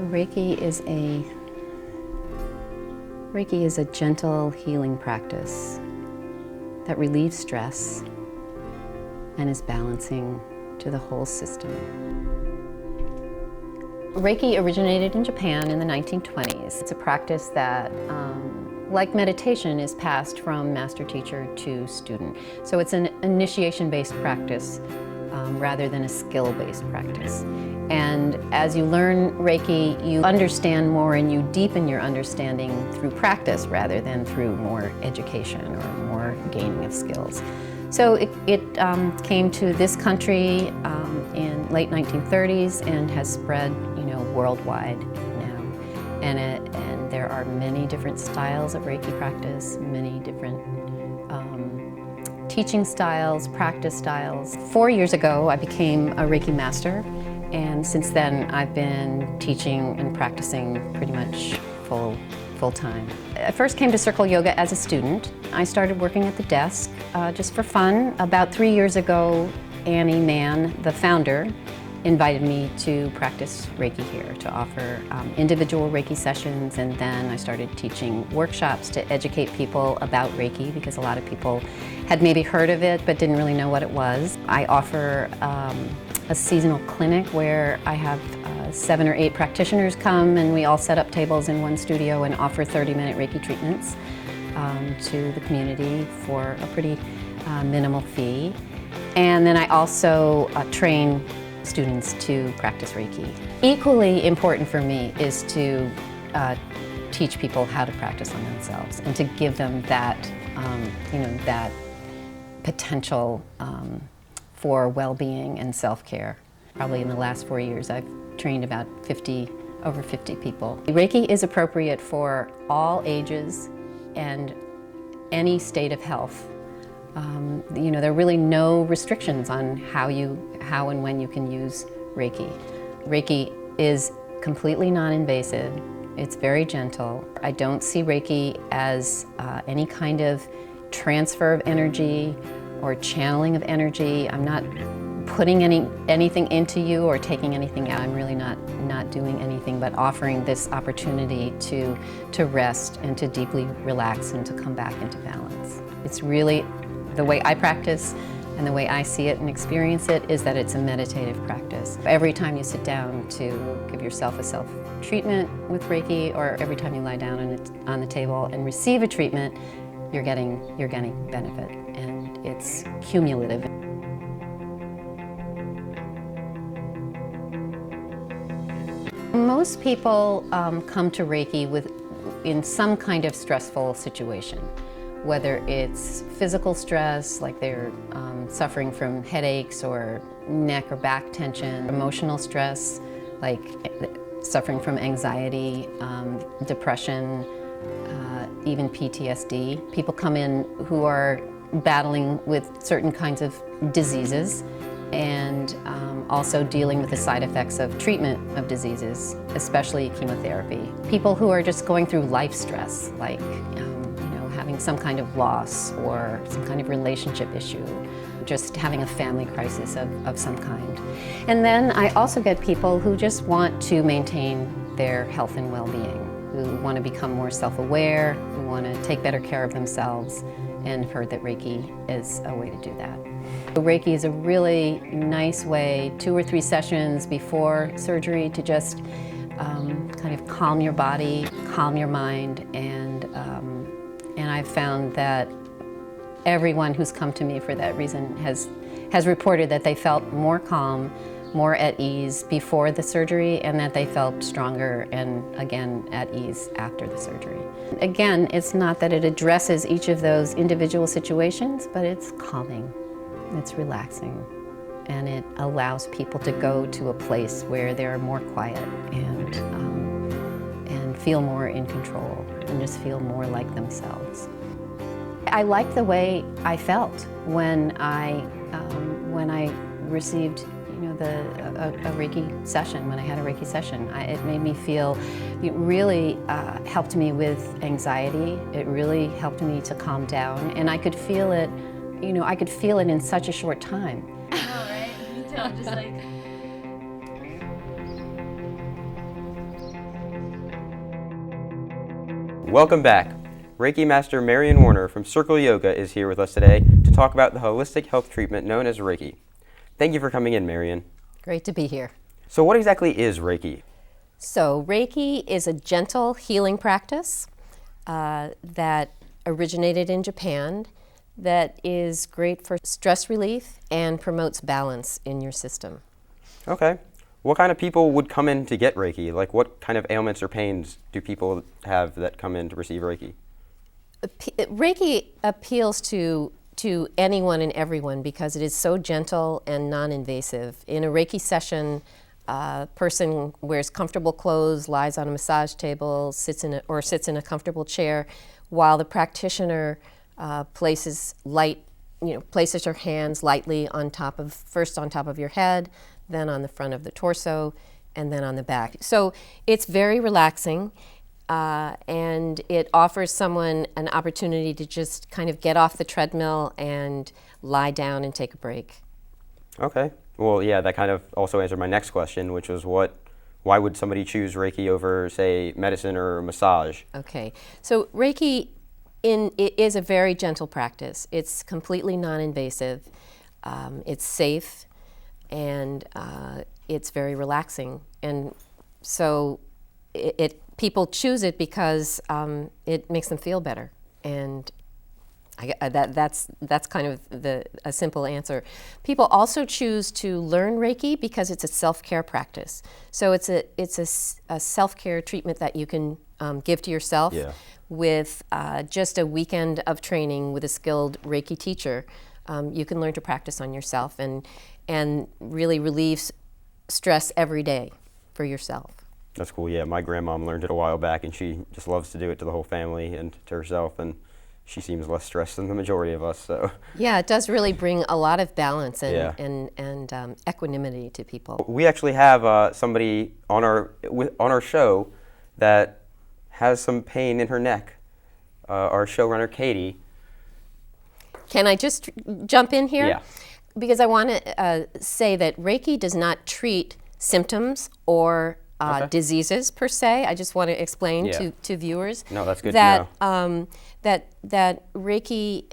Reiki is a gentle healing practice that relieves stress and is balancing to the whole system. Reiki originated in Japan in the 1920s. It's a practice that, like meditation, is passed from master teacher to student. So it's an initiation-based practice rather than a skill-based practice. And as you learn Reiki, you understand more and you deepen your understanding through practice rather than through more education or more gaining of skills. So it came to this country in late 1930s and has spread, worldwide now. And there are many different styles of Reiki practice, many different teaching styles, practice styles. 4 years ago, I became a Reiki master, and since then I've been teaching and practicing pretty much full time. I first came to Circle Yoga as a student. I started working at the desk just for fun. About 3 years ago, Annie Mann, the founder, invited me to practice Reiki here, to offer individual Reiki sessions, and then I started teaching workshops to educate people about Reiki because a lot of people had maybe heard of it but didn't really know what it was. I offer a seasonal clinic where I have 7 or 8 practitioners come and we all set up tables in one studio and offer 30-minute Reiki treatments to the community for a pretty minimal fee. And then I also train students to practice Reiki. Equally important for me is to teach people how to practice on themselves and to give them that, that potential for well-being and self-care. Probably in the last 4 years, I've trained about over 50 people. Reiki is appropriate for all ages and any state of health. There are really no restrictions on how and when you can use Reiki. Reiki is completely non-invasive. It's very gentle. I don't see Reiki as any kind of transfer of energy or channeling of energy. I'm not putting anything into you or taking anything out. I'm really not doing anything but offering this opportunity to rest and to deeply relax and to come back into balance. It's really the way I practice and the way I see it and experience it is that it's a meditative practice. Every time you sit down to give yourself a self-treatment with Reiki, or every time you lie down on the table and receive a treatment, you're getting benefit, and it's cumulative. Most people come to Reiki in some kind of stressful situation. Whether it's physical stress, like they're suffering from headaches or neck or back tension, emotional stress, like suffering from anxiety, depression, even PTSD. People come in who are battling with certain kinds of diseases and also dealing with the side effects of treatment of diseases, especially chemotherapy. People who are just going through life stress, like having some kind of loss or some kind of relationship issue, just having a family crisis of some kind. And then I also get people who just want to maintain their health and well-being, who want to become more self-aware, who want to take better care of themselves, and have heard that Reiki is a way to do that. Reiki is a really nice way, 2 or 3 sessions before surgery, to just kind of calm your body, calm your mind, and I've found that everyone who's come to me for that reason has reported that they felt more calm, more at ease before the surgery, and that they felt stronger and, again, at ease after the surgery. Again, it's not that it addresses each of those individual situations, but it's calming, it's relaxing, and it allows people to go to a place where they're more quiet and feel more in control and just feel more like themselves. I like the way I felt when I received a Reiki session, when I had a Reiki session. It made me feel, it really helped me with anxiety. It really helped me to calm down, and I could feel it, I could feel it in such a short time. I know, right? Me too, I'm just like... Welcome back. Reiki Master Marion Warner from Circle Yoga is here with us today to talk about the holistic health treatment known as Reiki. Thank you for coming in, Marion. Great to be here. So what exactly is Reiki? So Reiki is a gentle healing practice that originated in Japan that is great for stress relief and promotes balance in your system. Okay. What kind of people would come in to get Reiki? Like what kind of ailments or pains do people have that come in to receive Reiki? Reiki appeals to anyone and everyone because it is so gentle and non-invasive. In a Reiki session, a person wears comfortable clothes, lies on a massage table, sits in a comfortable chair, while the practitioner places her hands lightly first on top of your head, then on the front of the torso, and then on the back. So it's very relaxing, and it offers someone an opportunity to just kind of get off the treadmill and lie down and take a break. Okay. Well, yeah, that kind of also answered my next question, which was why would somebody choose Reiki over, say, medicine or massage? Okay. So Reiki it is a very gentle practice. It's completely non-invasive. It's safe, and it's very relaxing. And so people choose it because it makes them feel better. And that's kind of a simple answer. People also choose to learn Reiki because it's a self-care practice. So it's a self-care treatment that you can give to yourself with just a weekend of training with a skilled Reiki teacher. You can learn to practice on yourself and really relieve stress every day for yourself. That's cool. Yeah, my grandmom learned it a while back, and she just loves to do it to the whole family and to herself, and she seems less stressed than the majority of us. So yeah, it does really bring a lot of balance and equanimity to people. We actually have somebody on our show that has some pain in her neck. Our showrunner, Katie. Can I just jump in here? Yeah. Because I want to say that Reiki does not treat symptoms or diseases per se. I just want to explain to viewers. No, that's good to know. That Reiki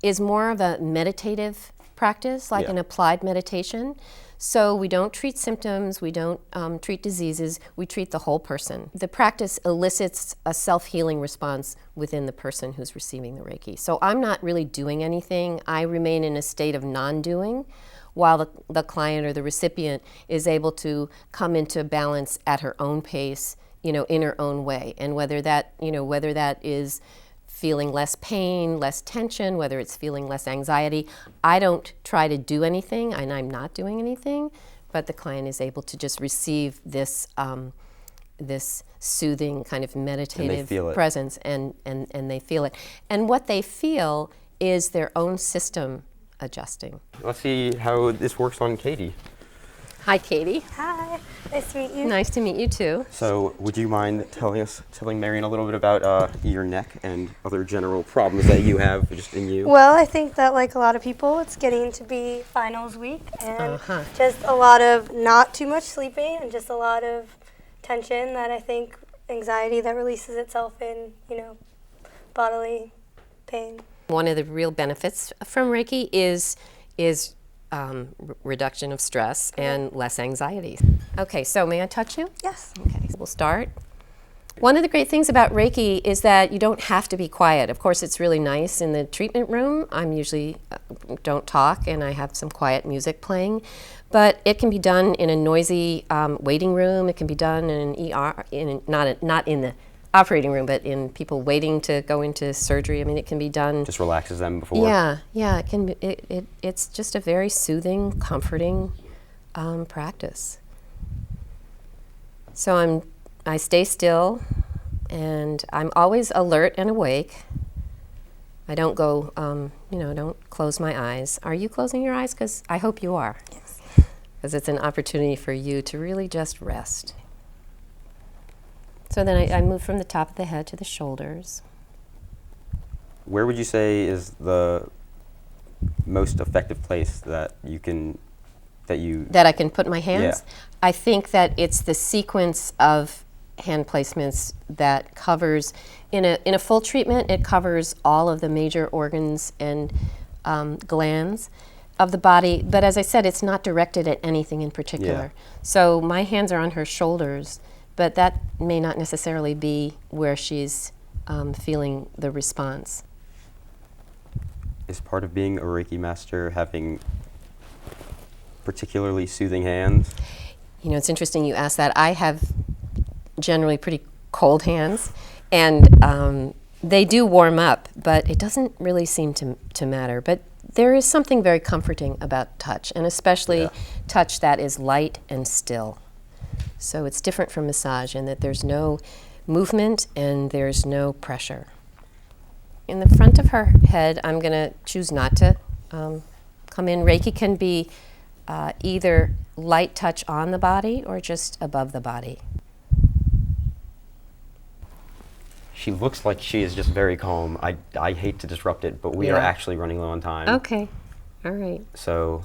is more of a meditative practice, like an applied meditation. So we don't treat symptoms, we don't treat diseases, we treat the whole person. The practice elicits a self-healing response within the person who's receiving the Reiki. So I'm not really doing anything. I remain in a state of non-doing while the client or the recipient is able to come into balance at her own pace, in her own way. And whether that is feeling less pain, less tension, whether it's feeling less anxiety. I don't try to do anything, and I'm not doing anything, but the client is able to just receive this this soothing kind of meditative presence, and they feel it. And what they feel is their own system adjusting. Let's see how this works on Katie. Hi, Katie. Hi, nice to meet you. Nice to meet you too. So, would you mind telling Marion a little bit about your neck and other general problems that you have just in you? Well, I think that like a lot of people, it's getting to be finals week and just a lot of not too much sleeping and just a lot of tension that I think anxiety that releases itself in, bodily pain. One of the real benefits from Reiki is reduction of stress and less anxiety. Okay, so may I touch you? Yes. Okay, so we'll start. One of the great things about Reiki is that you don't have to be quiet. Of course, it's really nice in the treatment room. I'm usually don't talk, and I have some quiet music playing. But it can be done in a noisy waiting room. It can be done in an ER, not in the operating room, but in people waiting to go into surgery. I mean, it can be done. Just relaxes them before. Yeah. It can be. It's just a very soothing, comforting practice. So I stay still, and I'm always alert and awake. I don't go, don't close my eyes. Are you closing your eyes? Because I hope you are. Yes. Because it's an opportunity for you to really just rest. So then I move from the top of the head to the shoulders. Where would you say is the most effective place that I can put my hands? Yeah. I think that it's the sequence of hand placements that covers, in a full treatment, it covers all of the major organs and glands of the body. But as I said, it's not directed at anything in particular. So my hands are on her shoulders, but that may not necessarily be where she's feeling the response. Is part of being a Reiki master having particularly soothing hands? You know, it's interesting you ask that. I have generally pretty cold hands, and they do warm up, but it doesn't really seem to matter. But there is something very comforting about touch, and especially touch that is light and still. So it's different from massage in that there's no movement and there's no pressure. In the front of her head, I'm going to choose not to come in. Reiki can be either light touch on the body or just above the body. She looks like she is just very calm. I hate to disrupt it, but we are actually running low on time. Okay. All right. So,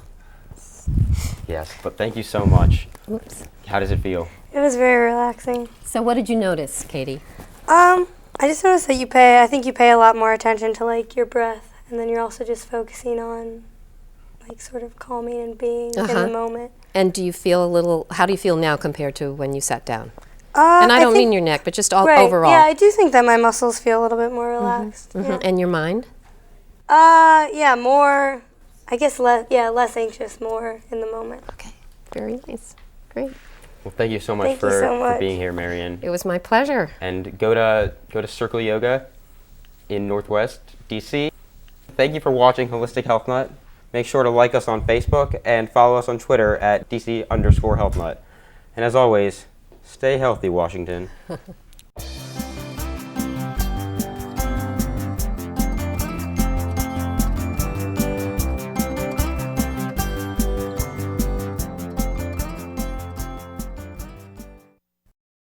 yes, but thank you so much. Whoops. How does it feel? It was very relaxing. So what did you notice, Katie? I just noticed that I think you pay a lot more attention to like your breath, and then you're also just focusing on like sort of calming and being in the moment. And do you feel how do you feel now compared to when you sat down? And I don't mean your neck, but just overall. Yeah, I do think that my muscles feel a little bit more relaxed. Yeah. And your mind? Yeah, more, I guess less anxious, more in the moment. Okay, very nice. Great. Well, thank you so much, for being here, Marion. It was my pleasure. And go to Circle Yoga in Northwest DC. Thank you for watching Holistic Health Nut. Make sure to like us on Facebook and follow us on Twitter at DC_HealthNut. And as always, stay healthy, Washington.